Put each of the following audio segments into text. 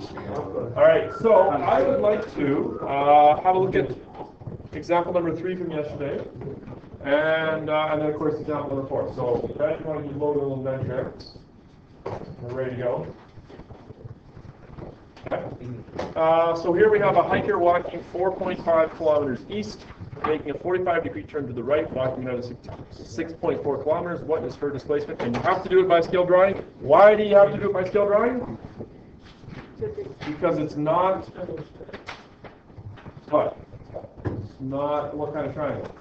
All right, so I would like to have a look at example number 3 from yesterday, and then of course example number 4. So Ben, you want to load a little bench there? We're ready to go. Okay. So here we have a hiker walking 4.5 kilometers east, making a 45-degree turn to the right, walking another 6.4 kilometers. What is her displacement? And you have to do it by scale drawing. Why do you have to do it by scale drawing? Because it's not what? It's not what kind of triangle?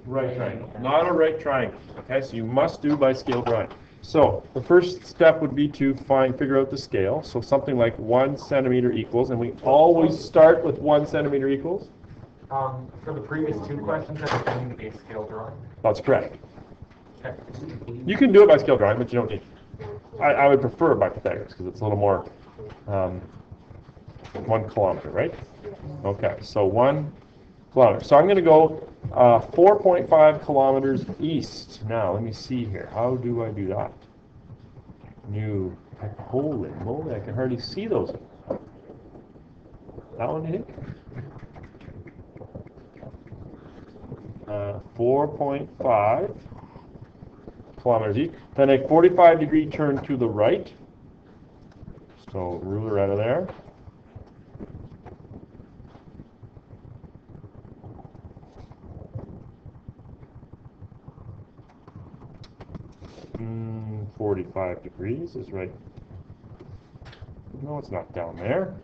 Right triangle. Not a right triangle. Okay, so you must do by scale drawing. So the first step would be to figure out the scale. So something like 1 centimeter equals, and we always start with 1 centimeter equals. For the previous 2 questions, I think need a scale drawing. That's correct. Okay. You can do it by scale drawing, but you don't need. I would prefer by Pythagoras because it's a little more 1 kilometer, right? Okay, so 1 kilometer. So I'm going to go 4.5 kilometers east. Now, let me see here. How do I do that? Holy moly, I can hardly see those. That one, you think? 4.5 kilometers east. Then a 45-degree turn to the right. So ruler out of there. Mm, 45 degrees is right. No, it's not down there.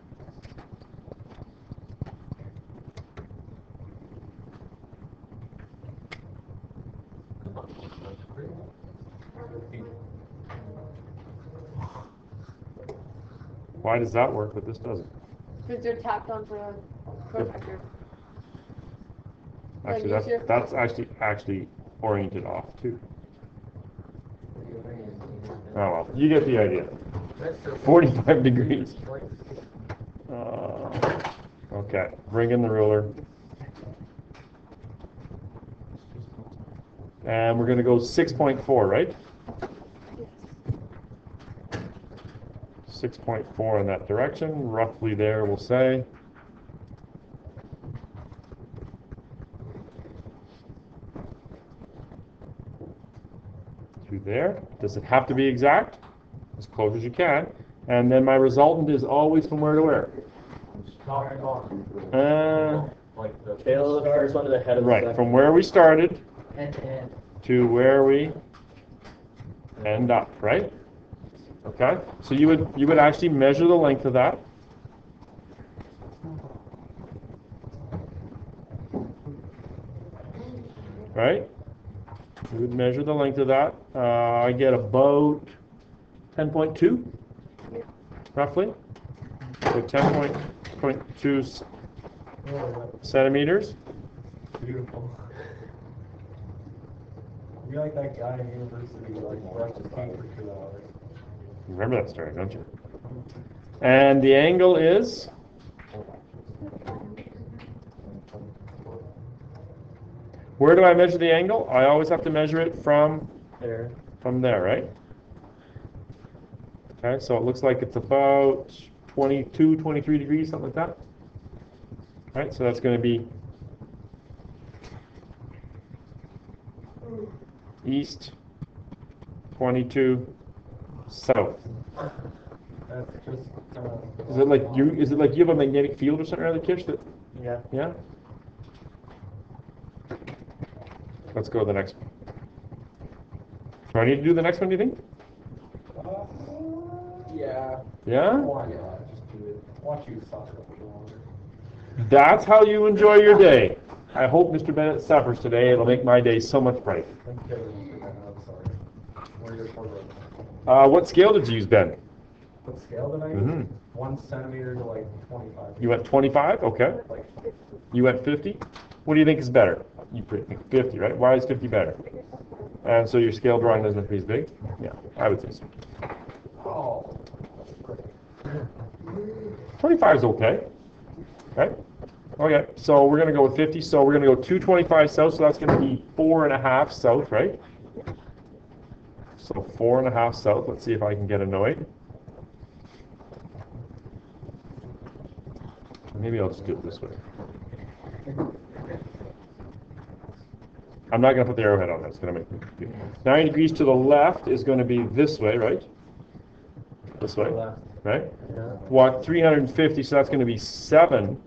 Why does that work, but this doesn't? Because they're tapped onto a protractor. Actually, that's actually oriented off too. Oh well, you get the idea. 45 degrees. Okay, bring in the ruler. And we're going to go 6.4, right? 6.4 in that direction, roughly there, we'll say. To there. Does it have to be exact? As close as you can. And then my resultant is always from where to where? Like the tail of the first one to the head of the second. Right, from where we started And to where we end up, right? Okay, so you would actually measure the length of that. Right? You would measure the length of that. I get about 10.2, roughly. So 10.2 centimeters. beautiful. You're like that guy in university who like brushed his teeth for 2 hours. You remember that story, don't you? And the angle is? Where do I measure the angle? I always have to measure it from there. From there, right? Okay, so it looks like it's about 22, 23 degrees, something like that. All right, so that's going to be east, 22, south. That's just. Is it like you have a magnetic field or something around the Kish that? Yeah. Yeah. Let's go to the next one. Do I need to do the next one, do you think? Yeah. Yeah? Why not? Just do it. Watch you suffer a little longer. That's how you enjoy your day. I hope Mr. Bennett suffers today. It'll make my day so much brighter. I'm kidding, Mr. Bennett, I'm sorry. Where your program? What scale did you use, Ben? What scale did I use? Mm-hmm. 1 centimeter to like 25. You went 25? Okay. Like, You went 50? What do you think is better? You think 50, right? Why is 50 better? And so your scale drawing doesn't have to be as big? Yeah, I would say so. oh. 25 is okay. Right? Okay, so we're going to go with 50. So we're going to go 225 south, so that's going to be 4.5 south, right? So 4.5 south. Let's see if I can get annoyed. maybe I'll just do it this way. I'm not going to put the arrowhead on. That's going to make me confused. 90 degrees to the left is going to be this way, right? This way, Left. right? Yeah. Walk 350, so that's going to be 7.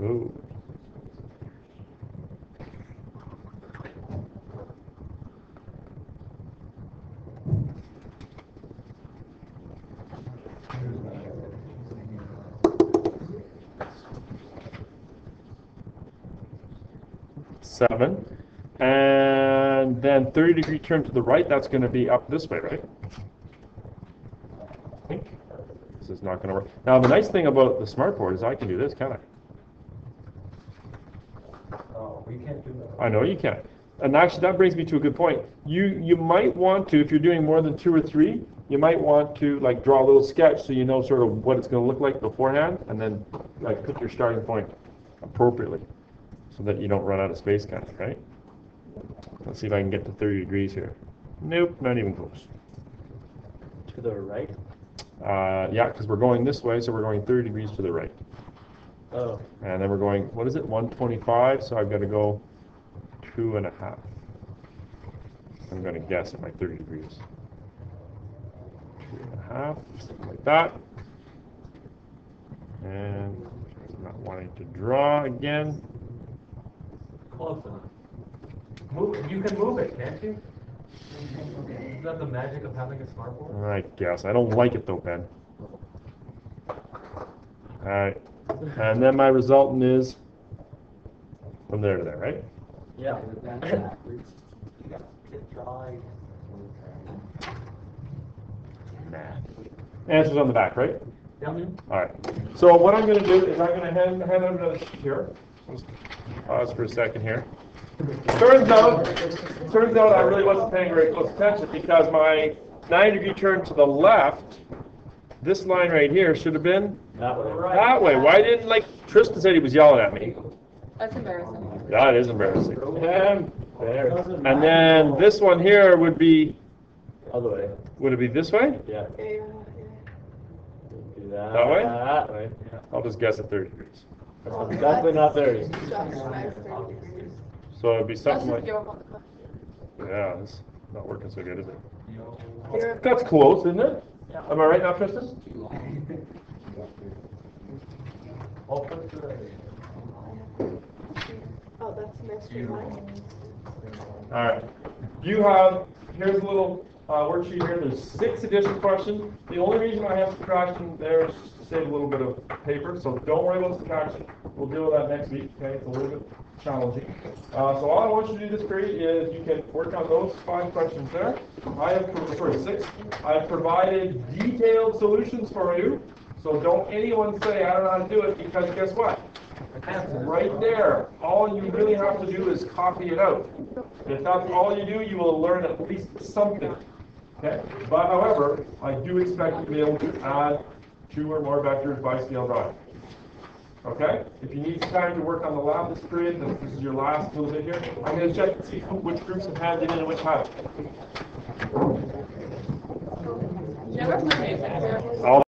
Ooh. Seven. And then 30-degree turn to the right, that's going to be up this way, right? I think. This is not going to work. Now, the nice thing about the smartboard is I can do this, can't I? Oh, we can't do that. I know you can. And actually, that brings me to a good point. You might want to, if you're doing more than 2 or 3, you might want to like draw a little sketch so you know sort of what it's going to look like beforehand, and then like put your starting point appropriately, so that you don't run out of space, kind of, right? Let's see if I can get to 30 degrees here. Nope, not even close. To the right? Yeah, because we're going this way, so we're going 30 degrees to the right. Oh. And then we're going, what is it, 125, so I've got to go 2.5. I'm going to guess at my 30 degrees. 2.5, something like that. And I'm not wanting to draw again. Close enough. Move, you can move it, can't you? Isn't that the magic of having a smartboard? I guess. I don't like it though, Ben. Alright. And then my resultant is from there to there, right? Yeah. Nah. Answer's on the back, right? Yeah. Alright. So what I'm going to do is I'm going to hand out another sheet here. Just pause for a second here. Turns out I really wasn't paying very close attention because my 90-degree turn to the left, this line right here, should have been That way. that way. Why didn't, like, Tristan said he was yelling at me. That's embarrassing. That is embarrassing. And then this one here would be, Other way. would it be this way? Yeah. Yeah. Do that. That way? That way. Yeah. I'll just guess at 30 degrees. That's definitely not 30. So it'd be Let's something just like, give up on the cliff. yeah, it's not working so good, is it? Here. That's close, isn't it? Am I right now, Tristan? I'll put the- Oh, that's mystery line. All right. You have, here's a little worksheet here. There's 6 additional questions. The only reason I have subtraction there is just to save a little bit of paper, so don't worry about subtraction. We'll deal with that next week, okay? It's a little bit challenging. So all I want you to do this period is you can work on those 5 questions there. I have, sorry, 6. I've provided detailed solutions for you, so don't anyone say I don't know how to do it, because guess what? It's right there. All you really have to do is copy it out. If that's all you do, you will learn at least something. Okay? But however, I do expect you to be able to add 2 or more vectors by scale drawing. Okay? If you need time to work on the lab this period, this is your last little bit here. I'm going to check and see which groups have handed in and which haven't. Never put me back there. All